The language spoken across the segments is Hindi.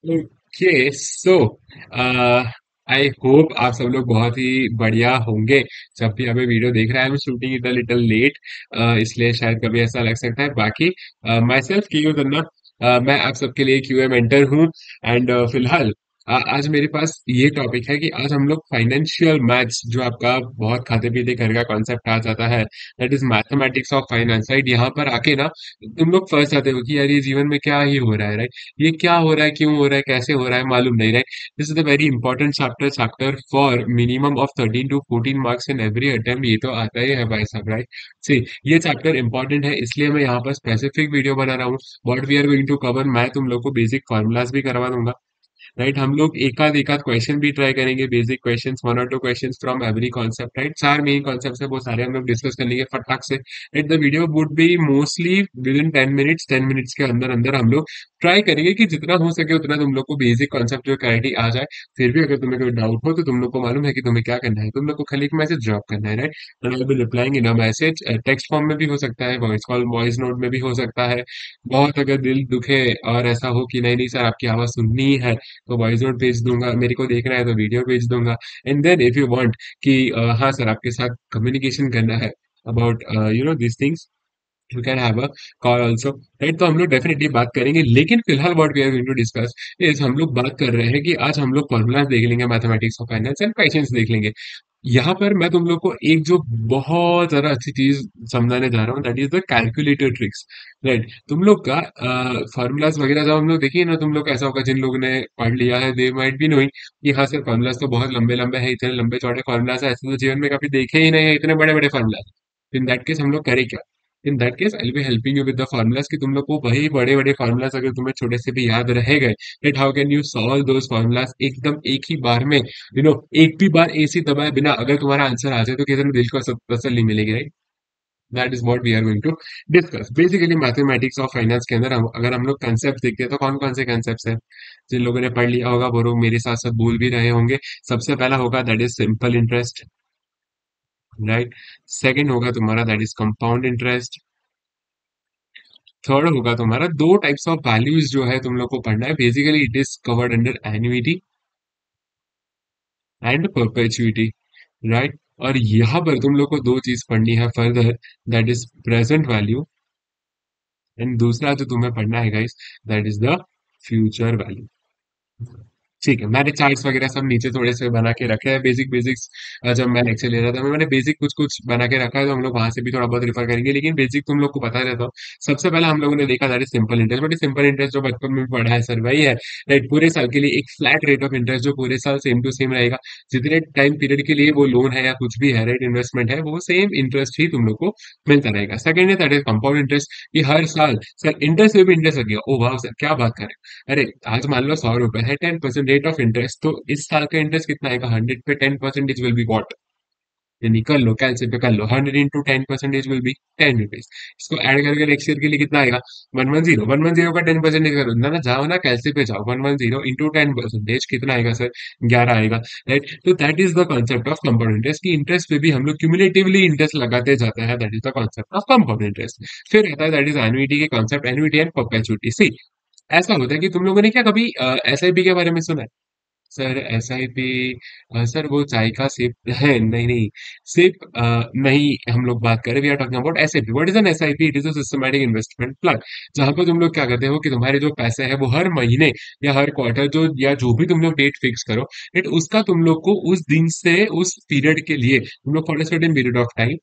ओके सो आई होप आप सब लोग बहुत ही बढ़िया होंगे। जब भी हमें वीडियो देख रहा है, मैं शूटिंग इट लिटिल लेट, इसलिए शायद कभी ऐसा लग सकता है। बाकी माई सेल्फ क्यू करना, मैं आप सबके लिए क्यूए मेंटर हूँ। एंड फिलहाल आज मेरे पास ये टॉपिक है कि आज हम लोग फाइनेंशियल मैथ्स, जो आपका बहुत खाते पीते घर का कॉन्सेप्ट आ जाता है, that is mathematics of finance, right. यहाँ पर आके ना तुम लोग फंस जाते हो कि यार ये जीवन में क्या ही हो रहा है, राइट। ये क्या हो रहा है, क्यों हो रहा है, कैसे हो रहा है, मालूम नहीं, right. This is a very important chapter for minimum of 13 to 14 marks in every attempt. ये तो आता ही है भाई साहब, राइट। सी, ये चैप्टर इंपॉर्टेंट है, इसलिए मैं यहाँ पर स्पेसिफिक वीडियो बना रहा हूँ। What we are going to cover, मैं तुम लोग को बेसिक फॉर्मूलाज भी करवा दूंगा, राइट। हम लोग एकाध क्वेश्चन भी ट्राई करेंगे, basic questions, 1 or 2 questions from every concept, right. 4 main concept है, वो सारे हम लोग डिस्कस कर लेंगे फटाक से, right. The video would be mostly with in 10 minutes, 10 minutes के अंदर अंदर हम लोग ट्राई करेंगे कि जितना हो सके उतना तुम लोग को बेसिक कॉन्सेप्ट जो क्लैरिटी आ जाए। फिर भी अगर तुम्हें कोई डाउट हो तो तुम लोग को मालूम है कि तुम्हें क्या करना है, तुम लोग को खाली एक मैसेज ड्रॉप करना है, right. And I will be replying in a message, text form में भी हो सकता है, वॉइस कॉल वॉइस नोट में भी हो सकता है। बहुत अगर दिल दुखे और ऐसा हो कि नहीं नहीं सर आपकी आवाज सुननी है, तो वॉइस नोट भेज दूंगा, मेरे को देखना है तो वीडियो भेज दूंगा। And then if you want कि हाँ सर आपके साथ कम्युनिकेशन करना है about this things, you can have a call also, right. तो हम लोग डेफिनेटली बात करेंगे, लेकिन फिलहाल what we are going to discuss is, हम लोग बात कर रहे हैं कि आज हम लोग फॉर्मूलाज देख लेंगे mathematics of finance and questions देख लेंगे। यहाँ पर मैं तुम लोग को एक जो बहुत ज्यादा अच्छी चीज समझाने जा रहा हूँ, that is the calculator tricks, right. तुम लोग का फॉर्मूलाज वगैरह जब हम लोग देखिए ना, तुम लोग ऐसा होगा जिन लोगों ने पढ़ लिया है, दे माइट बी नोइंग कि हाँ सर फॉर्मूलाज तो बहुत लंबे लंबे हैं, इतने लंबे चौड़े फॉर्मूलाज है, ऐसे तो जीवन में कभी देखे ही नहीं है इतने बड़े बड़े फॉर्मूलाज। इन दैट केस हम लोग करें क्या? In that case I will be helping you with the formulas, कि तुम लोग को वही बड़े बड़े फॉर्मूलाज अगर तुम्हें छोटे से भी याद रह गए, right, how can you solve those formulas एकदम एक ही बार में, एक भी बार एसी दबाए बिना अगर तुम्हारा आंसर आ जाए तो किसी दिल को तसल्ली मिलेगी, right. That is what we are going to discuss basically mathematics of finance के अंदर। अगर हम लोग कंसेप्ट देखते हैं तो कौन कौन से कंसेप्ट हैं जिन लोगों ने पढ़ लिया होगा वो लोग मेरे साथ साथ भूल भी रहे होंगे। सबसे पहला होगा that is simple interest, right. Second होगा तुम्हारा that is compound interest. Third होगा तुम्हारा दो टाइप्स ऑफ वैल्यूज जो है तुम लोग को पढ़ना है, basically it is covered under annuity and perpetuity, right. और यहाँ पर तुम लोग को दो चीज पढ़नी है further, that is present value, and दूसरा जो तुम्हें पढ़ना है guys, that is the future value. ठीक है, मैंने चार्ट्स वगैरह सब नीचे थोड़े से बना के रखे हैं, बेसिक बेसिक्स। जब मैं लेक्चर ले रहा था मैंने बेसिक कुछ कुछ बना के रखा है, तो हम लोग वहां से भी थोड़ा बहुत रिफर करेंगे, लेकिन बेसिक तुम लोग को पता रहता हो। सबसे पहले हम लोगों ने देखा था simple interest, but simple interest जो बचपन में भी पढ़ा है सर वही है, राइट। पूरे साल के लिए एक फ्लैट रेट ऑफ इंटरेस्ट जो पूरे साल सेम टू सेम रहेगा, जितने टाइम पीरियड के लिए वो लोन है या कुछ भी है, राइट, इन्वेस्टमेंट है, वो सेम इंटरेस्ट ही तुम लोग को मिलता रहेगा। सेकंड है दैट इज कंपाउंड इंटरेस्ट, कि हर साल सर इंटरेस्ट में भी इंटरेस्ट लगेगा। ओ वाह सर क्या बात करें, अरे आज मान लो 100 रुपए है, 10% रेट ऑफ इंटरेस्ट, तो इस साल का इंटरेस्ट कितना आएगा, 100 पे 10% विल बी वॉट, ये निकल लो कैलकुलेट पे कर लो, 100 इंटू 10% विल बी 10 रुपीज। इसको ऐड करके नेक्स्ट ईयर के लिए कितना आएगा, 110, 110 का 10% करो ना, जाओ ना कैलकुलेट पे जाओ, 110 इंटू 10% कितना आएगा सर, 11 आएगा, राइट। तो that is the concept of compound interest, की इंटरेस्ट पे भी हम लोग क्यूमुलेटिवली इंटरेस्ट लगाते जाते हैं, that is the concept of compound interest. फिर आता है दैट इज एनुइटी के कॉन्सेप्ट, एनुइटी एंड परपेचुइटी। सी, ऐसा होता है कि तुम लोगों ने क्या कभी एसआईपी के बारे में सुना है? सर एसआईपी, सर वो चाय का सिप है, नहीं नहीं, सिप नहीं, हम लोग बात करें, we are talking about SIP. What is an SIP? It is a systematic investment plan, जहां पर तुम लोग क्या करते हो कि तुम्हारे जो पैसे है वो हर महीने या हर क्वार्टर जो, या जो भी तुम लोग डेट फिक्स करो, डेट उसका तुम लोग को उस दिन से उस पीरियड के लिए तुम लोग for a certain period of time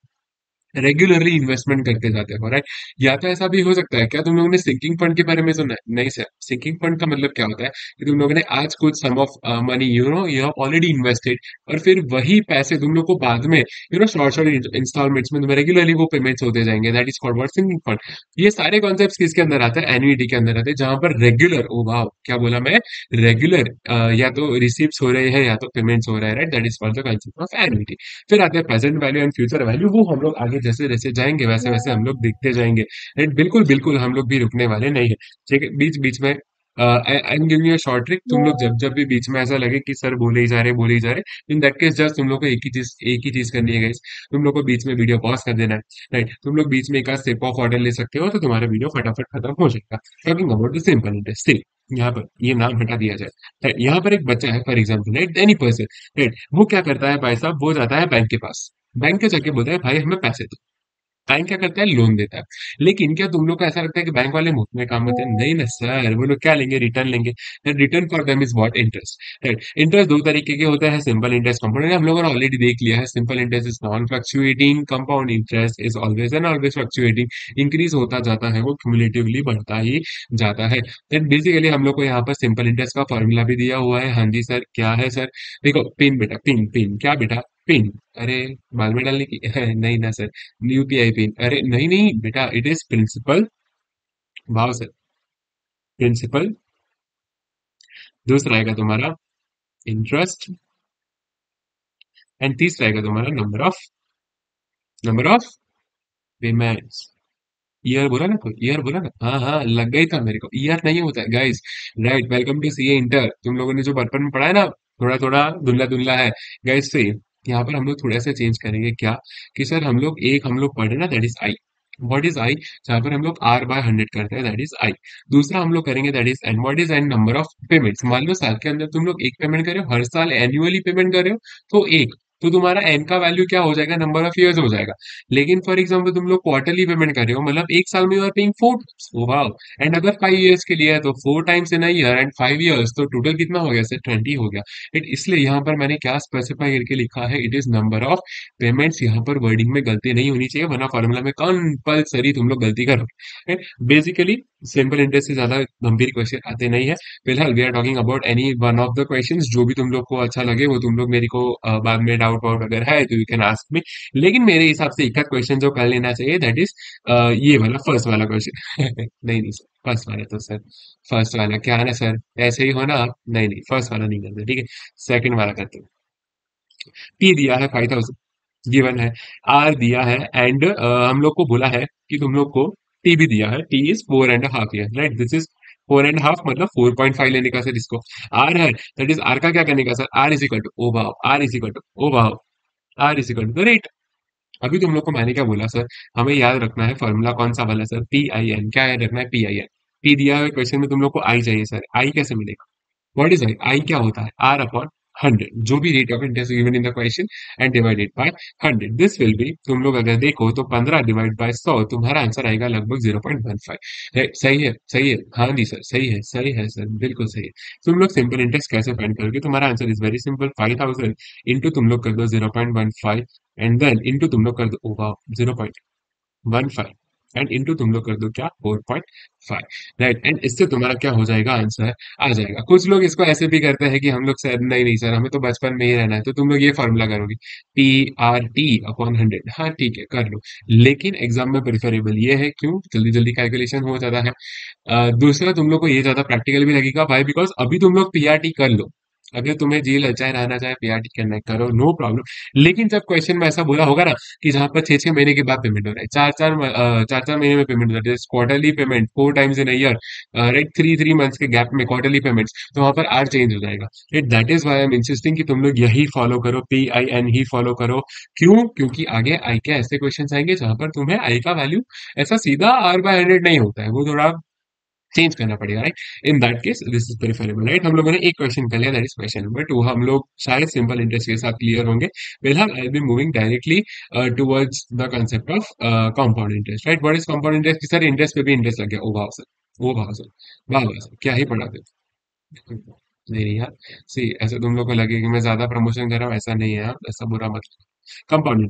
regularly investment करते जाते हो, राइट। या तो ऐसा भी हो सकता है, क्या तुम लोगों ने सिंकिंग फंड के बारे में सुना है? नहीं सर, सिंकिंग फंड का मतलब क्या होता है कि तुम लोगों ने आज कुछ sum of money you have already invested, और फिर वही पैसे तुम लोग को बाद में शॉर्ट शॉर्ट इंस्टॉलमेंट्स में तुम्हें रेगुलरली वो पेमेंट्स होते जाएंगे, that is called what, sinking fund. ये सारे कॉन्सेप्ट किसके अंदर आते हैं, एन्युइटी के अंदर आते हैं, जहां पर रेगुलर, ओ वाह क्या बोला मैं, रेगुलर या तो रिसीप्स हो रहे हैं या तो पेमेंट्स हो रहा है, right, that is called the concept of annuity. फिर आते हैं present value and future value, वो हम लोग आगे जैसे जैसे जाएंगे वैसे वैसे हम लोग दिखते जाएंगे, राइट। बिल्कुल बिल्कुल हम लोग भी रुकने वाले नहीं है, ठीक है। बीच बीच में I am giving you short trick. तुम लोग जब जब भी बीच में ऐसा लगे कि सर बोले ही जा रहे, इन दैट केस जस्ट तुम लोग को एक ही चीज करनी है गाइस। तुम लोग को बीच में वीडियो पॉज कर देना है, राइट। तुम लोग बीच में एक आध सिप ऑफ वाटर ले सकते हो तो तुम्हारा वीडियो फटाफट खत्म हो जाएगा। Talking about the simple interest, यहाँ पर ये नाम हटा दिया जाए, राइट। यहाँ पर एक बच्चा है for example, right, any person, right. वो क्या करता है भाई साहब, वो जाता है बैंक के पास, बैंक के जाके बोलता है भाई हमें पैसे दो। बैंक क्या करता है, लोन देता है। लेकिन क्या तुम लोग को ऐसा लगता है कि बैंक वाले मुफ्त में काम होते हैं? नहीं ना सर, वो लोग क्या लेंगे, रिटर्न लेंगे। Return for them is what, interest, right. Interest दो तरीके के होते हैं, सिंपल इंटरेस्ट, कंपाउंड। हम लोगों ने ऑलरेडी देख लिया है, simple interest is non fluctuating, compound interest is always and always fluctuating. Increase होता जाता है, वो क्यूमुलेटिवली बढ़ता ही जाता है। देन बेसिकली हम लोग को यहाँ पर सिंपल इंटरेस्ट का फॉर्मूला भी दिया हुआ है। हाँ जी सर, क्या है सर? देखो, पिन बेटा, पिन पिन क्या बेटा, पिन। अरे बाल में डालने की नहीं ना सर। यूपीआई पिन, अरे नहीं नहीं बेटा, इट इज प्रिंसिपल। भाव सर, प्रिंसिपल। दूसरा आएगा तुम्हारा इंटरेस्ट, एंड तीसरा आएगा तुम्हारा नंबर ऑफ पेमेंट्स। ईयर बोला ना, कोई ईयर बोला ना, हाँ हाँ लग गई था मेरे को, ईयर नहीं होता है guys, right. Welcome to CA inter. तुम लोगों ने जो बचपन में पढ़ा है ना, थोड़ा थोड़ा धुंधला धुंधला है गाइस। से यहाँ पर हम लोग थोड़ा सा चेंज करेंगे, क्या कि सर हम लोग पढ़े ना, that is I. What is I? जहाँ पर हम लोग आर बाय 100 करते हैं, दैट इज आई। दूसरा हम लोग करेंगे that is an. What is N? Number of payments. मान लो साल के अंदर तुम लोग एक पेमेंट करे हो, हर साल एनुअली पेमेंट कर रहे हो, तो एक, तो तुम्हारा एन का वैल्यू क्या हो जाएगा, नंबर ऑफ ईयर्स हो जाएगा। लेकिन फॉर एग्जाम्पल तुम लोग क्वार्टरली पेमेंट कर रहे हो, मतलब एक साल में यू आर पेइंग 4 वाह। एंड अगर 5 ईयर्स के लिए है तो 4 times in a year and 5 years, तो टोटल कितना हो गया सर, 20 हो गया। इट इसलिए यहाँ पर मैंने क्या स्पेसिफाई करके लिखा है, it is number of payments. यहाँ पर वर्डिंग में गलती नहीं होनी चाहिए, वरना फॉर्मूला में कंपलसरी तुम लोग गलती करोगे। बेसिकली सिंपल इंटरेस्ट से ज्यादा गंभीर क्वेश्चन आते नहीं है। फिलहाल we are talking about any one of the questions, जो भी तुम लोग को अच्छा लगे वो तुम लोग मेरे को बाद में डाउट वाउट अगर है तो यू कैन आस्क मी। लेकिन मेरे हिसाब से एक क्वेश्चन जो कर लेना चाहिए, दैट इज ये वाला, फर्स्ट वाला क्वेश्चन। नहीं नहीं सर, फर्स्ट वाला तो सर, फर्स्ट वाला क्या है ना सर, ऐसे ही हो ना आप? नहीं नहीं, फर्स्ट वाला नहीं करते, ठीक है। सेकंड वाला करते हैं। टी दिया है 5000 गिवन है, आर दिया है, एंड हम लोग को बोला है कि तुम लोग को टी भी दिया है, T is 4.5 year, right. This is 4.5, मतलब 4.5 लेने का सर इसको। आर है, दैट इज आर का क्या करने का sir, R is equal to O भाव, R is equal to O भाव, R is equal to rate. अभी तुम लोग को मैंने क्या बोला सर, हमें याद रखना है फॉर्मूला कौन सा वाला सर, पी आई एन। क्या याद रखना है, पी आई एन। पी दिया हुआ क्वेश्चन में तुम लोग को आई चाहिए सर, आई कैसे मिलेगा? What is I? आई क्या होता है, आर अपॉन 100, जो भी rate of interest given in the question, and divided by 100। This will be, तुम लोग अगर देखो तो 15 डिवाइड बाय 100, तुम्हारा आंसर आएगा लगभग 0.15। सही है, सही है, हाँ जी सर, सही है सर, बिल्कुल सही है। तुम लोग सिंपल इंटरेस्ट कैसे फाइंड करोगे? तुम्हारा answer is very simple, 5000 into तुम लोग कर दो 0.15, एंड देन इंटू तुम लोग कर दो ओवर 0.15, एंड इंटू तुम लोग कर दो क्या, 4.5, राइट। एंड इससे तुम्हारा क्या हो जाएगा, आंसर आ जाएगा। कुछ लोग इसको ऐसे भी करते हैं कि हम लोग सर, नहीं नहीं सर, हमें तो बचपन में ही रहना है, तो तुम लोग ये फॉर्मूला करोगे, पी आर टी अपॉन 100। हाँ ठीक है, कर लो। लेकिन एग्जाम में प्रेफरेबल ये है, क्यों, जल्दी जल्दी कैलकुलेशन हो जाता है। दूसरा, तुम लोग को ये ज्यादा प्रैक्टिकल भी लगेगा भाई, बिकॉज अभी तुम लोग पीआरटी कर लो, अगर तुम्हें जी ललचाए रहना चाहे पीआरटी करना है, करो, नो प्रॉब्लम। लेकिन जब क्वेश्चन में ऐसा बोला होगा ना कि जहां पर 6 6 महीने के बाद पेमेंट हो रहा है, चार चार महीने में पेमेंट हो रहा है, quarterly payment 4 times in year, right, 3 3 months के गैप में क्वार्टरली पेमेंट्स, तो वहां पर आर चेंज हो जाएगा। It that is why I am insisting कि तुम लोग यही फॉलो करो, पी आई एन ही फॉलो करो। क्यों? क्योंकि आगे आई के ऐसे क्वेश्चन आएंगे जहां पर तुम्हें आई का वैल्यू ऐसा सीधा आर बाय 100 नहीं होता है, वो थोड़ा चेंज करना पड़ेगा, right. In that case this is preferable, right. हम लोगों ने एक क्वेश्चन कर लिया, दैट इज क्वेश्चन नंबर 2। हम लोग शायद सिंपल इंटरेस्ट के साथ क्लियर होंगे। फिलहाल I be moving directly towards the concept of compound interest, right. What is compound interest? Sir interest पे भी इंटरेस्ट लग गया, ओ भाव सर, ओ भाव सर, वाह वाह सर, क्या ही पढ़ाते थे। नहीं नहीं यार, सी ऐसा तुम लोग को लगे कि मैं ज्यादा प्रमोशन कर रहा हूँ, ऐसा नहीं है यार, ऐसा बुरा मत। कंपाउंड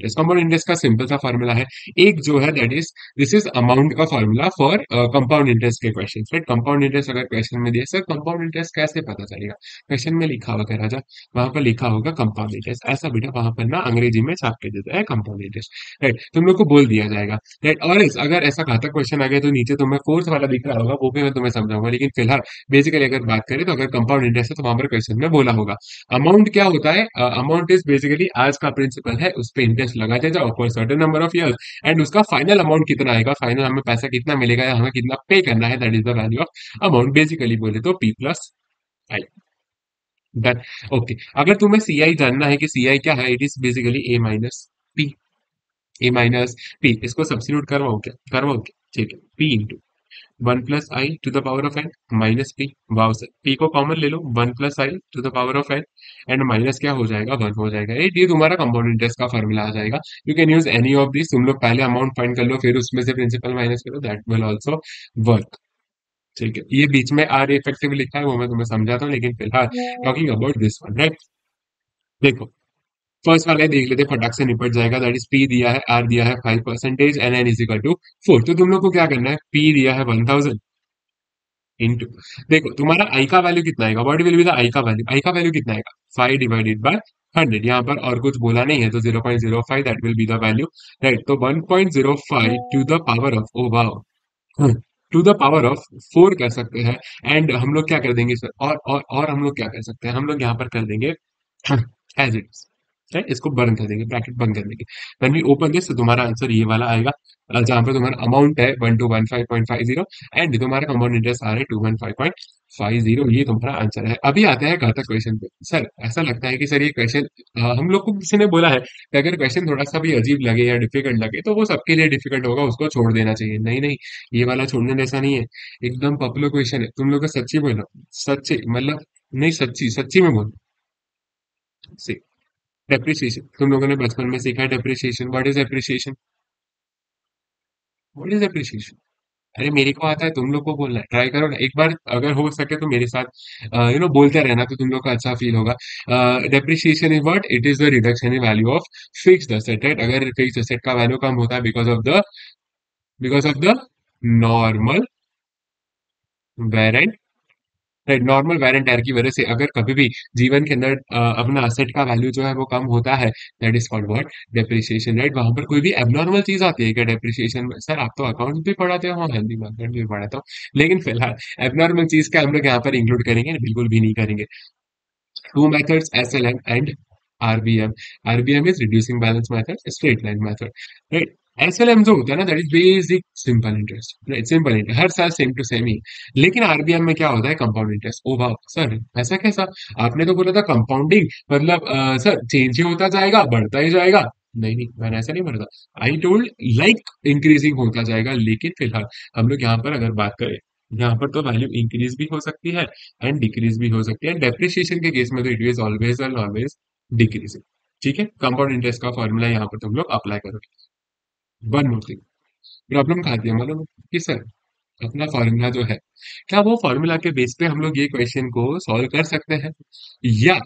इंटरेस्ट का सिंपल सा फॉर्मूला है, एक जो है that is, this is amount का फॉर्मूला फॉर कंपाउंड इंटरेस्ट के क्वेश्चन, राइट। कंपाउंड इंटरेस्ट अगर क्वेश्चन में दिया, सर कंपाउंड इंटरेस्ट कैसे पता चलेगा? क्वेश्चन में लिखा होगा राजा, वहां पर लिखा होगा कंपाउंड इंटरेस्ट, ऐसा बेटा वहां पर ना अंग्रेजी में छाप के देता है कंपाउंड इंटरेस्ट, राइट। तुम लोग को बोल दिया जाएगा, राइट। और अगर ऐसा घातक क्वेश्चन आ गया तो नीचे तुम्हें फोर्थ वाला दिख रहा होगा, वो भी मैं तुम्हें समझाऊंगा। लेकिन फिलहाल बेसिकली अगर बात करें तो अगर कंपाउंड इंटरेस्ट है तो वहां पर क्वेश्चन में बोला होगा। अमाउंट क्या होता है? अमाउंट इज बेसिकली आज का प्रिंसिपल है उस पर इंटरेस्ट लगाते जाओ for certain number of years, and उसका फाइनल अमाउंट कितना आएगा, फाइनल हमें पैसा कितना मिलेगा या हमें कितना पे करना है, that is the value of amount, basically बोले तो पी प्लस आई। डन। ओके, अगर तुम्हें सी आई जानना है कि सी आई क्या है, it is basically A minus P, A minus P, इसको सब्स्टिट्यूट करवाओ क्या, करवाओ क्या, ठीक है, P into one plus I to the power of N minus P, wow sir, P को कॉमन ले लो, one plus I to the power of N, and minus क्या हो जाएगा, वन हो जाएगा, ये तुम्हारा कंपाउंड इंटरेस्ट का फॉर्मूला आ जाएगा। You can use any of this, तुम लोग पहले अमाउंट फाइंड कर लो फिर उसमें से प्रिंसिपल माइनस करो, दैट विल ऑल्सो वर्क। ठीक है, ये बीच में आर इफेक्टिव लिखा है वो मैं तुम्हें समझाता हूँ, लेकिन फिलहाल talking about this one, right. देखो, फर्स्ट वाला देख लेते, फटाक से निपट जाएगा, दैट इज पी दिया है, आर दिया है 5% and N is equal to 4, तो तुम लोग को क्या करना है, पी दिया है 1000 इंटू, देखो तुम्हारा आई का वैल्यू कितना आएगा, व्हाट विल बी द आई का वैल्यू, आई का वैल्यू कितना आएगा, 5 डिवाइडेड बाय 100, यहाँ पर और कुछ बोला नहीं है तो 0.05 that will be the value, right. तो 1.05 to the power of, oh wow, to the power of 4 कर सकते हैं, एंड हम लोग क्या कर देंगे सर, और हम लोग क्या कर सकते हैं, हम लोग यहाँ पर कर देंगे एज इट इज, राइट, इसको बंद कर देंगे, ब्रैकेट बंद कर देंगे, व्हेन वी ओपन दिस तो तुम्हारा आंसर ये वाला आएगा, जहां पर तुम्हारा अमाउंट है 1215.50 एंड तुम्हारा कंपाउंड इंटरेस्ट आ रहा है 215.50, ये तुम्हारा आंसर है। अभी आते हैं घातक क्वेश्चन पे। सर ऐसा लगता है कि सर ये क्वेश्चन, हम लोग को किसी ने बोला है कि अगर क्वेश्चन थोड़ा सा भी अजीब लगे या डिफिकल्ट लगे तो वो सबके लिए डिफिकल्ट होगा, उसको छोड़ देना चाहिए, नहीं नहीं, ये वाला छोड़ने जैसा नहीं है, एकदम पॉपुलर क्वेश्चन है, तुम लोग को सच्ची बोलो, सच्ची मतलब, नहीं सच्ची सच्ची में बोलो, डेप्रिसिएशन तुम लोगों ने बचपन में सीखा है, depreciation, what is appreciation, what is appreciation, अरे मेरे को आता है, तुम लोग को बोलना है, ट्राई करो ना एक बार, अगर हो सके तो मेरे साथ बोलते रहना तो तुम लोग को अच्छा फील होगा। Depreciation is what, it is the reduction in value of fixed asset, right, अगर फिक्स्ड एसेट का वैल्यू कम होता है because of the normal wear and, right, normal wear and tear की वजह से अगर कभी भी जीवन के अंदर अपना असेट का वैल्यू जो है वो कम होता है, that is called what, depreciation, right. वहां पर कोई भी एबनॉर्मल चीज आती है क्या डेप्रिसिएशन में, सर आप तो अकाउंट भी पढ़ाते हो, हाँ हेल्दी मार्केट भी पढ़ाता हूँ, लेकिन फिलहाल एबनॉर्मल चीज का हम लोग यहाँ पर इंक्लूड करेंगे, बिल्कुल भी नहीं करेंगे। Two methods, SLM and RBM. RBM is reducing balance method, straight line method, right? SLM जो होता है ना, that is basic simple interest, right, simple interest हर साल सेम टू सेम ही। लेकिन आरबीएम में क्या होता है, कंपाउंड इंटरेस्ट, ओ वाह सर ऐसा कैसा, आपने तो बोला था कंपाउंडिंग मतलब सर चेंज ही होता जाएगा, बढ़ता ही जाएगा, नहीं नहीं मैंने ऐसा नहीं बोला था, आई टोल्ड लाइक इंक्रीजिंग होता जाएगा, लेकिन फिलहाल हम लोग यहाँ पर अगर बात करें, यहाँ पर तो वैल्यू इंक्रीज भी हो सकती है एंड डिक्रीज भी हो सकती है, डेप्रिसिएशन के केस में तो it is always and always decreasing, ठीक है। कंपाउंड इंटरेस्ट का फॉर्मूला यहाँ पर तुम लोग अप्लाई करोगे। वन मोर थिंग, प्रॉब्लम कहाँ आती है मालूम है? कि सर अपना फॉर्मूला जो है, क्या वो फॉर्मूला के बेस पे हम लोग ये क्वेश्चन को सॉल्व कर सकते हैं, या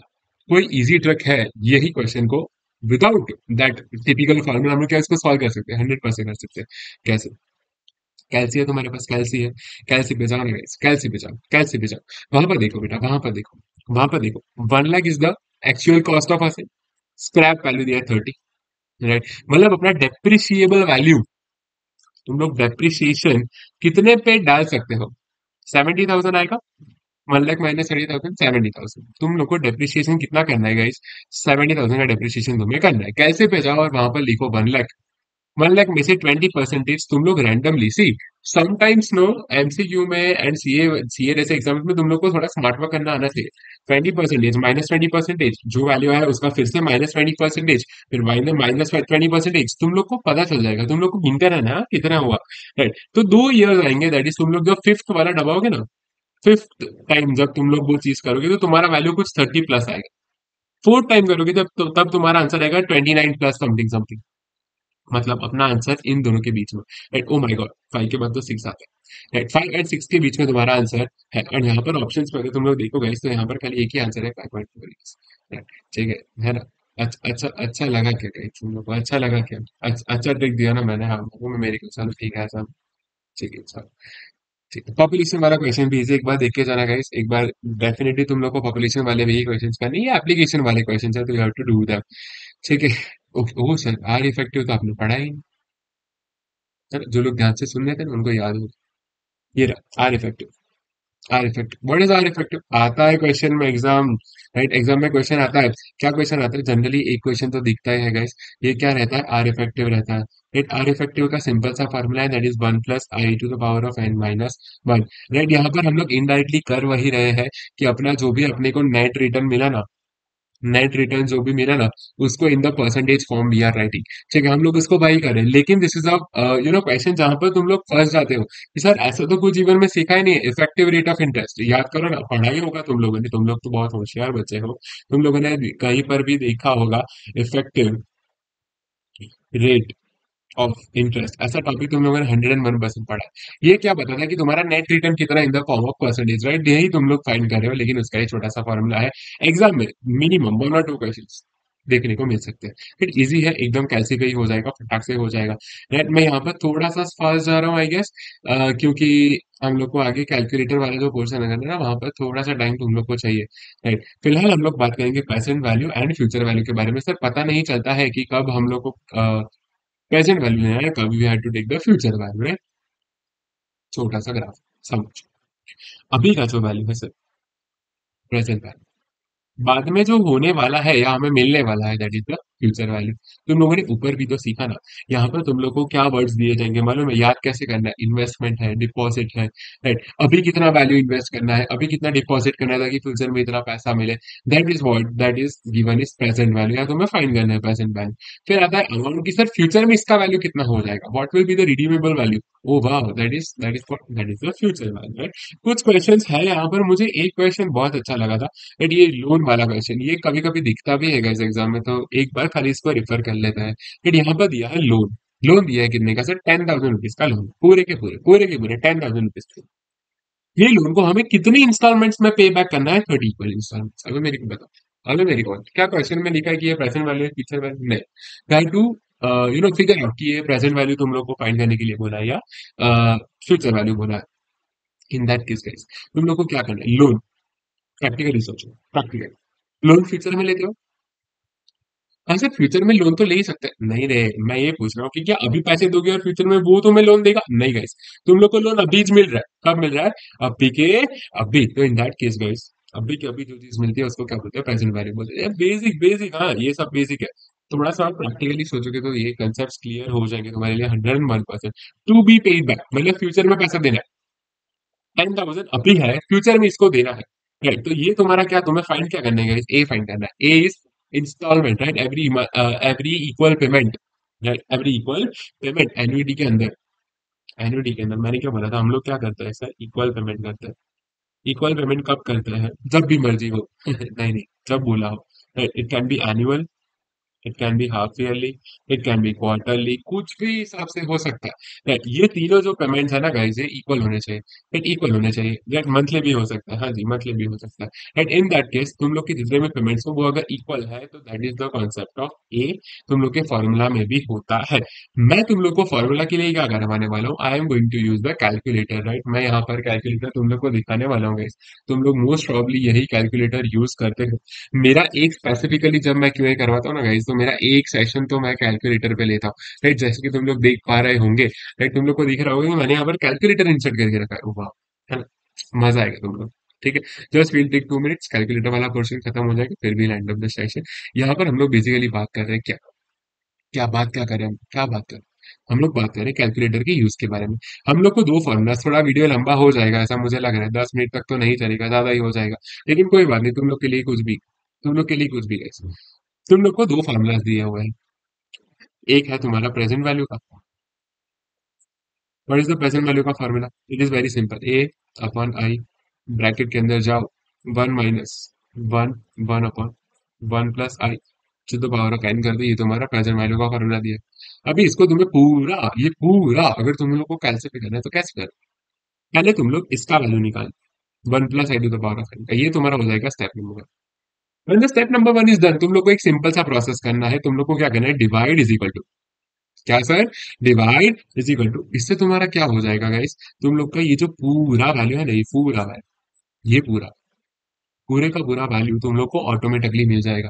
कोई इजी ट्रिक है यही क्वेश्चन को विदाउट दैट टिपिकल फॉर्मूला हम लोग क्या इसको सॉल्व कर सकते हैं, 100% कर सकते हैं। कैसे, कैल्सी है तुम्हारे पास, कैल्सी है, कैल्सी पे जाओ ना guys, कैल्सी पे जाओ, कैल्सी पे जाओ, वहां पर देखो बेटा, वहां पर देखो, वहां पर देखो, 1 lakh is the actual cost of asset, scrap value दिया है 30, राइट, मतलब अपना डेप्रिशिएबल वैल्यू, तुम लोग डेप्रिसिएशन कितने पे डाल सकते हो, 70,000 आएगा, 1 लाख माइनस 30,000, 70,000, तुम लोग को डेप्रिसिएशन कितना करना है गाइस, 70,000 का डेप्रिसिएशन तुम्हें करना है, कैसे पे जाओ और वहां पर लिखो 1 लाख, 1 लाख में से 20% तुम लोग रैंडमली सी, समटाइम्स नो, एमसीक्यू में एंड सीए सीए जैसे एग्जाम्स में तुम लोग को थोड़ा स्मार्ट वर्क करना आना चाहिए, 20% -20%, जो वैल्यू है उसका फिर से -20%, फिर -20%, तुम लोग को पता चल जाएगा, तुम लोग को गिनते रहना है, कितना हुआ, राइट। तो 2 ईयर आएंगे, दैट इज तुम लोग जब फिफ्थ वाला दबाओगे ना, फिफ्थ टाइम जब तुम लोग वो चीज करोगे तो तुम्हारा वैल्यू कुछ 30 प्लस आएगा, फोर्थ टाइम करोगे जब तो तब तुम्हारा आंसर आएगा 29 प्लस समथिंग समथिंग, मतलब अपना आंसर इन दोनों के बीच में, राइट, ओ माय गॉड 5 के बाद तो 6 आता है, राइट, 5 एंड 6 के बीच में तुम्हारा आंसर है, और यहाँ पर ऑप्शंस में अगर तुम लोग देखो गाइस तो यहाँ पर खाली एक ही आंसर है, 5.4, राइट, ठीक है ना। अच्छा अच्छा अच्छा लगा क्या गाइस, तुम लोग को अच्छा लगा क्या, अच्छा ट्रिक दिया ना मैंने, हाँ वो मैं मेरे को, चलो ठीक है सब, ठीक है चलो, ठीक है। पॉपुलेशन वाला क्वेश्चन भी इसे एक बार देख के जाना गाइस, एक बार डेफिनेटली तुम लोग को पॉपुलेशन वाले भी क्वेश्चंस करने, ये एप्लीकेशन वाले क्वेश्चंस है तो you have to do them, ठीक है। ओ सर आर इफेक्टिव तो आपने पढ़ा ही नहीं, सर जो लोग ध्यान से सुन रहे थे ना उनको याद हो, ये रहा R effective, R effective, what is R effective, आता है क्वेश्चन में एग्जाम, राइट, एग्जाम में क्वेश्चन आता है। क्या क्वेश्चन आता है जनरली, एक क्वेश्चन तो दिखता ही है गाइस। ये क्या रहता है, आर इफेक्टिव रहता है। राइट, आर इफेक्टिव का सिंपल सा फॉर्मूला है, दैट इज 1 + i⁻⁻⁻⁻⁻⁻⁻⁻⁻⁻⁻⁻⁻⁻⁻⁻⁻⁻⁻⁻⁻⁻⁻⁻ मतलब इनडायरेक्टली कर वही रहे हैं कि अपना जो भी अपने को नेट रिटर्न मिला ना, नेट रिटर्न जो भी मिला ना, उसको in the percentage form we are writing. ठीक है, हम लोग उसको बाई करें, लेकिन दिस इज अ क्वेश्चन जहां पर तुम लोग फंस जाते हो कि सर ऐसा तो कुछ जीवन में सीखा ही नहीं है, इफेक्टिव रेट ऑफ इंटरेस्ट याद करो ना, पढ़ा ही होगा तुम लोगों ने, तुम लोग तो बहुत होशियार बच्चे हो, तुम लोगों ने कहीं पर भी देखा होगा इफेक्टिव रेट ऑफ इंटरेस्ट, ऐसा टॉपिक तुम लोगों ने 101% पढ़ा है। ये क्या बताता है कि तुम्हारा नेट रिटर्न कितना in the form of percentage, right, यही तुम लोग फाइंड कर रहे हो, लेकिन उसका एक छोटा सा फॉर्मूला है। एग्जाम में मिनिमम 1 और 2 क्वेश्चन देखने को मिल सकते हैं। फिर इजी है एकदम, कैसे भी हो जाएगा, फटाक से हो जाएगा। राइट, मैं यहाँ पर थोड़ा सा फास्ट जा रहा हूँ आई गेस, क्योंकि हम लोग को आगे कैलकुलेटर वाला जो पोर्शन है ना, वहां पर थोड़ा सा टाइम तुम लोग को चाहिए। राइट, फिलहाल हम लोग बात करेंगे present value and future value के बारे में। सर पता नहीं चलता है कि कब हम लोग को प्रेजेंट वैल्यू लेना है, कब we have to take the future value, right. छोटा सा ग्राफ समझ, अभी का जो वैल्यू है सर, प्रेजेंट वैल्यू, बाद में जो होने वाला है या हमें मिलने वाला है, that is the future value. तुम लोगों ने ऊपर भी तो सीखा ना, यहाँ पर तुम लोग को क्या वर्ड्स दिए जाएंगे मालूम है, याद कैसे करना है, इन्वेस्टमेंट है, डिपॉजिट है, राइट, अभी कितना वैल्यू इन्वेस्ट करना है, अभी कितना डिपॉजिट करना है ताकि फ्यूचर में इतना पैसा मिले, that is what that is given is present value, या तुम्हें फाइंड करना है प्रेजेंट वैल्यू। फिर आता है अमाउंट की, सर फ्यूचर में इसका वैल्यू कितना हो जाएगा, what will be the redeemable value. ओ वाह, that is what that is the future value, right. कुछ क्वेश्चंस है यहाँ पर, मुझे एक क्वेश्चन बहुत अच्छा लगा था, बट ये लोन वाला क्वेश्चन, ये कभी कभी दिखता भी है इस एग्जाम में, तो एक बार खाली इसको रिफर कर लेते हैं। बट यहाँ पर दिया है लोन, लोन दिया है कितने का सर, 10,000 रुपीज का लोन, पूरे के पूरे 10,000 रुपीज। ये लोन को हमें कितनी इंस्टॉलमेंट्स में पे बैक करना है, 30 इक्वल इंस्टॉलमेंट्स। अभी मेरे को बताओ, अभी मेरी कौन क्या क्वेश्चन में लिखा है कि ये प्रेजेंट वैल्यू है, फ्यूचर वैल्यू नहीं, ट्राई टू फिगर आउट कि ये प्रेजेंट वैल्यू तुम लोग को फाइंड करने के लिए बोला है या फ्यूचर वैल्यू बोला है। इन दैट केस गाइस, तुम लोग को क्या करना है, लोन, प्रैक्टिकली सोचो, प्रैक्टिकली लोन फ्यूचर में लेते हो। हाँ सर, फ्यूचर में लोन तो ले ही सकते हैं, नहीं रे, मैं ये पूछ रहा हूँ कि क्या अभी पैसे दोगे और फ्यूचर में वो तुम्हें लोन देगा, नहीं गाइस, तुम लोग को लोन अभी मिल रहा है, कब मिल रहा है, अभी के अभी, तो इन दैट केस गाइस, अभी के अभी जो चीज मिलती है उसको क्या बोलते हैं, प्रेजेंट वैल्यू बोलते हैं। बेसिक बेसिक, हाँ ये सब बेसिक है। थोड़ा सा प्रैक्टिकली सोचोगे तो ये कंसेप्ट क्लियर हो जाएंगे तुम्हारे लिए 101%। टू बी पेड बैक मतलब फ्यूचर में पैसा देना है, 10,000 अभी है, फ्यूचर में इसको देना है, राइट। तो ये तुम्हारा क्या, तुम्हें फाइंड क्या करना है guys? ए फाइंड करना है, A is installment, right, every equal payment, right, every equal payment annuity के अंदर, एन्युटी के अंदर मैंने क्या बोला था, हम लोग क्या करते हैं सर, इक्वल पेमेंट करते हैं। इक्वल पेमेंट कब करते हैं, जब भी मर्जी हो नहीं नहीं, जब बोला हो, it can be annual, it can be half yearly, it can be quarterly, कुछ भी हिसाब से हो सकता है। राइट, ये तीनों जो पेमेंट्स है ना गाइस, ये इक्वल होने चाहिए, राइट, इक्वल होने चाहिए। राइट, मंथली भी हो सकता है, हाँ जी मंथली भी हो सकता है। राइट, इन दैट केस तुम लोग के जितने भी पेमेंट्स हो वो अगर इक्वल है तो that is the concept of A, तुम लोग के फॉर्मूला में भी होता है। मैं तुम लोग को फॉर्मूला के लिए क्या करवाने वाला हूँ, I am going to use the calculator, right, मैं यहाँ पर कैलकुलेटर तुम लोग को दिखाने वाला हूँ guys। तुम लोग मोस्ट प्रॉब्ली यही कैलकुलेटर यूज करते हो। मेरा एक स्पेसिफिकली जब मैं क्यूए करवाता हूँ ना गाइस, तो मेरा एक सेशन तो मैं कैलकुलेटर पे लेता हूँ, राइट, जैसे कि तुम लोग देख पा रहे होंगे, राइट, तुम लोग को दिख रहा होगा कि मैंने यहाँ पर कैलकुलेटर इंसर्ट करके रखा है, वाह, है ना, मजा आएगा तुम लोग। ठीक है, just will take 2 minutes, calculator वाला पोर्शन खत्म हो जाएगा, फिर भी एंड ऑफ द सेशन। यहाँ पर हम लोग बेसिकली बात कर रहे हैं क्या, क्या बात क्या करें हम, क्या बात करें, हम लोग बात करें कैलकुलेटर के यूज के बारे में। हम लोग को दो फॉर्मूला, थोड़ा वीडियो लंबा हो जाएगा ऐसा मुझे लग रहा है, 10 मिनट तक तो नहीं चलेगा, ज्यादा ही हो जाएगा, लेकिन कोई बात नहीं, तुम लोग के लिए कुछ भी, तुम लोग के लिए कुछ भी guys। तुम लोग को दो फॉर्मूलाज दिए हुए हैं, एक है तुम्हारा प्रेजेंट वैल्यू का, what is the present value का formula, it is very simple, A upon I, bracket के अंदर जाओ, 1 - 1 1 upon 1 plus I to the power of N कर दो, ये तुम्हारा प्रेजेंट वैल्यू का फॉर्मूला दिया है। अभी इसको तुम्हें पूरा, ये पूरा अगर तुम लोग को कैसे पे करना है तो कैसे कर, पहले तुम लोग इसका वैल्यू निकाल, 1 + i to the power of N का, ये तुम्हारा हो जाएगा step number 1। when the step number 1 is done, तुम लोग को एक सिंपल सा प्रोसेस करना है, तुम लोग को क्या करना है, डिवाइड इज इक्वल टू, क्या sir, divide is equal to, इससे तुम्हारा क्या हो जाएगा गाइस, तुम लोग का ये जो पूरा वैल्यू है ना, ये पूरा वैल्यू, ये पूरा, पूरे का पूरा वैल्यू तुम लोग को ऑटोमेटिकली मिल जाएगा।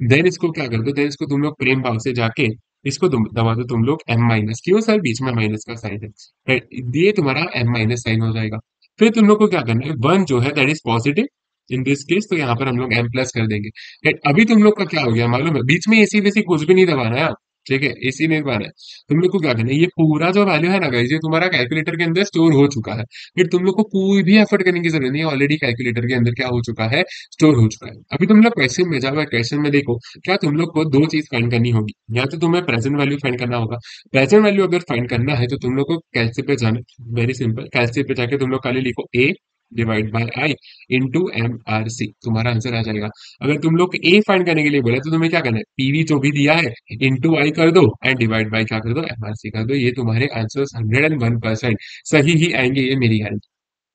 देन इसको क्या कर दो, देन इसको तुम लोग प्रेम भाव से जाके इसको तुम दबा दो, तुम लोग एम माइनस, क्यों सर बीच में माइनस का साइन है, right? ये तुम्हारा एम माइनस साइन हो जाएगा। फिर तुम लोग को क्या करना है, वन जो है that is positive in this case, तो यहाँ पर हम लोग एम प्लस कर देंगे। Right? अभी तुम लोग का क्या हो गया मालूम है, बीच में एसी वेसी कुछ भी नहीं दबाना है आप, ठीक है, एसी नहीं दबाना है। तुम लोग को क्या करना है, ये पूरा जो वैल्यू है ना गाइस, ये तुम्हारा कैलकुलेटर के अंदर स्टोर हो चुका है। फिर तुम लोग को कोई भी एफर्ट करने की जरूरत नहीं है, ऑलरेडी कैलकुलेटर के अंदर क्या हो चुका है, स्टोर हो चुका है। अभी तुम लोग क्वेश्चन में जाओ, क्वेश्चन में देखो, क्या तुम लोग को दो चीज फाइंड करनी होगी, या तो तुम्हें प्रेजेंट वैल्यू फाइंड करना होगा। प्रेजेंट वैल्यू अगर फाइंड करना है तो तुम लोग को कैलसी पे जाना, वेरी सिंपल, कैलसी पे जाके तुम लोग खाली लिखो A divide by I into M R C, तुम्हारा आंसर आ जाएगा। अगर तुम लोग ए फाइंड करने के लिए बोले तो तुम्हें क्या करना है, पीवी जो भी दिया है इंटू आई कर दो एंड डिवाइड बाय क्या कर दो, एम आर सी कर दो। ये तुम्हारे आंसर 101% सही ही आएंगे, ये मेरी गारंटी,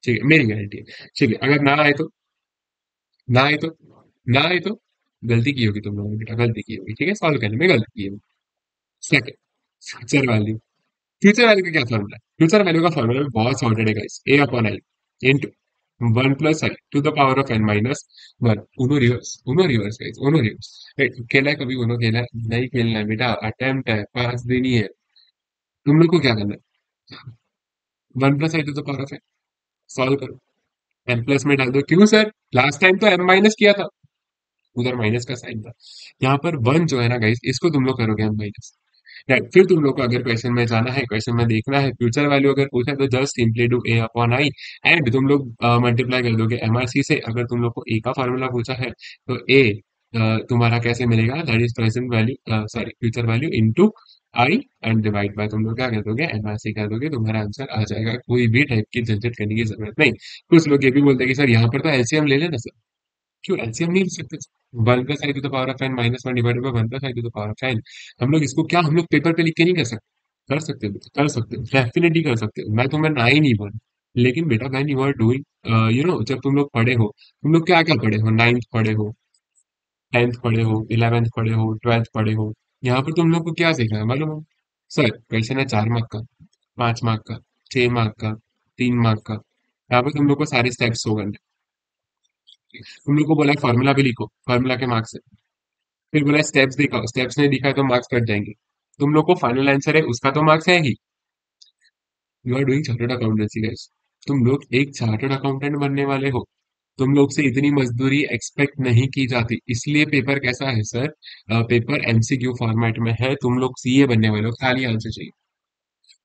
ठीक है, मेरी गारंटी है। ठीक है, अगर ना आए तो, ना आए तो, ना आए तो गलती की होगी तुम लोगों ने बेटा, गलती की होगी, ठीक है, सॉल्व करने में गलती की होगी। Second, future value. Future value का क्या फॉर्मूला है, फ्यूचर वैल्यू का फॉर्मूला भी बहुत सॉर्टेड है guys, A upon I into one plus I to the power of N minus one. Uno reverse, Uno reverse guys, Uno reverse. खेला है कभी उनो, खेला है, नहीं खेलना है बेटा, अटेम्प्ट है, पास देनी है। तुम लोग को क्या करना है, one plus I to the power of N, solve करो, एम प्लस में डाल दो। क्यों सर, लास्ट टाइम तो एम माइनस किया था, उधर माइनस का साइन था, यहाँ पर वन जो है ना गाइस, इसको तुम लोग करोगे एम माइनस। राइट, फिर तुम लोग को अगर क्वेश्चन में जाना है, क्वेश्चन में देखना है फ्यूचर वैल्यू अगर पूछा है तो just simply do a upon I and तुम लोग मल्टीप्लाई कर दोगे एमआरसी से। अगर तुम लोग को ए का फार्मूला पूछा है तो ए तुम्हारा कैसे मिलेगा, that is present value, sorry future value into I and divide by, तुम लोग क्या कर दोगे, एमआरसी कर दोगे, तुम्हारा आंसर आ जाएगा। कोई भी टाइप की झंझट करने की जरूरत नहीं। कुछ लोग ये भी बोलते हैं कि सर यहाँ पर तो एलसीएम ले लेना सर, क्यों एलसीएम नहीं ले सकते, one plus I to the power of N minus one divided by one plus I to the power of N. हम लोग इसको क्या, हम लोग पेपर पे लिख के नहीं कर सकते, कर सकते हो बेटा, कर सकते हो, डेफिनेटली कर सकते हो, मैं तुम्हें ना ही नहीं बोल। लेकिन बेटा when you are doing, you know, जब तुम लोग पढ़े हो, तुम लोग क्या क्या पढ़े हो, नाइन्थ पढ़े हो, टेंथ पढ़े हो, इलेवेंथ पढ़े हो, ट्वेल्थ पढ़े हो, यहाँ पर तुम लोग को क्या सीखा है मालूम है, सर क्वेश्चन है 4 मार्क का, 5 मार्क का, 6 मार्क का, 3 मार्क का, यहाँ पर तुम लोग को सारे स्टेप्स हो गए। तुम लोग को बोला है फॉर्मूला भी लिखो, फॉर्मूला के मार्क्स है, फिर बोला स्टेप्स दिखाओ, स्टेप्स नहीं दिखाए तो मार्क्स कट जाएंगे। तुम लोग को फाइनल आंसर है उसका तो मार्क्स है ही। You are doing chartered accountancy guys, तुम लोग एक चार्टर्ड अकाउंटेंट बनने वाले हो, तुम लोग से इतनी मजदूरी एक्सपेक्ट नहीं की जाती, इसलिए पेपर कैसा है सर, पेपर एमसीक्यू फॉर्मेट में है, तुम लोग सीए बनने वाले हो, खाली आंसर चाहिए।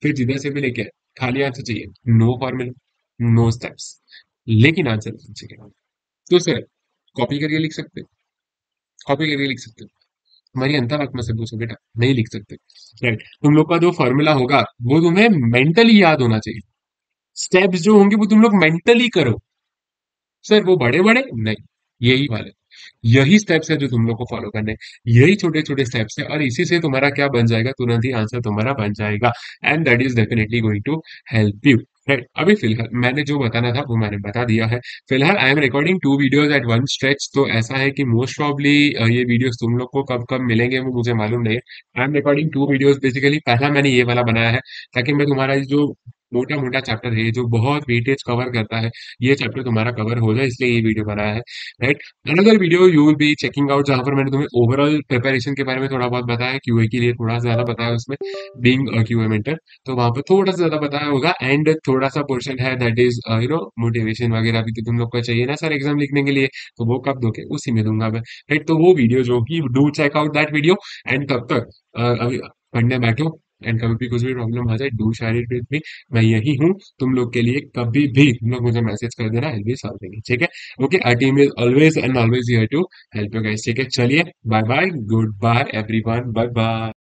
फिर जिधर से भी लेके आए, खाली आंसर चाहिए, नो फॉर्मूला, नो स्टेप्स, लेकिन आंसर चाहिए। तो सर कॉपी करके लिख सकते, कॉपी करके लिख सकते, हमारी अंतरात्मा से पूछो बेटा, नहीं लिख सकते। राइट, तुम लोग का जो फॉर्मूला होगा वो तुम्हें मेंटली याद होना चाहिए, स्टेप्स जो होंगे वो तुम लोग मेंटली करो। सर वो बड़े बड़े नहीं, यही वाले, यही स्टेप्स है जो तुम लोग को फॉलो करने हैं। यही छोटे छोटे स्टेप्स है और इसी से तुम्हारा क्या बन जाएगा, तुरंत ही आंसर तुम्हारा बन जाएगा, and that is definitely going to help you. Right, अभी फिलहाल मैंने जो बताना था वो मैंने बता दिया है। फिलहाल I am recording 2 videos at one stretch, तो ऐसा है कि मोस्ट प्रॉब्ली ये वीडियोस तुम लोग को कब कब मिलेंगे वो मुझे मालूम नहीं है। आई एम रिकॉर्डिंग 2 वीडियोज, बेसिकली पहला मैंने ये वाला बनाया है ताकि मैं तुम्हारा ये जो मोटा मोटा चैप्टर है, जो बहुत वेटेज कवर करता है, ये चैप्टर तुम्हारा कवर हो जाए, इसलिए ये वीडियो बनाया है। Right, another video you will be checking out, जहां पर मैंने तुम्हें ओवरऑल प्रिपरेशन के बारे में थोड़ा बहुत बताया, क्यूए के लिए थोड़ा सा ज्यादा बताया उसमें, बीइंग क्यूए मेंटर, तो वहां पर थोड़ा सा ज्यादा बताया होगा, एंड थोड़ा सा पोर्शन है that is you know motivation वगैरह भी तो तुम लोग को चाहिए ना सर एग्जाम लिखने के लिए, तो वो कब दोगे, उसी में दूंगा मैं। राइट, तो वो वीडियो जो कि do check out that video, and तब तक अभी पढ़ने बैठो, एंड कभी भी कुछ भी प्रॉब्लम आ जाए do share it with me, मैं यही हूँ तुम लोग के लिए, कभी भी तुम लोग मुझे मैसेज कर देना, आई विल सॉल्व देंगे, ठीक है। Okay, our team is always and always here to help you guys, ठीक है, चलिए bye bye, goodbye everyone, bye bye.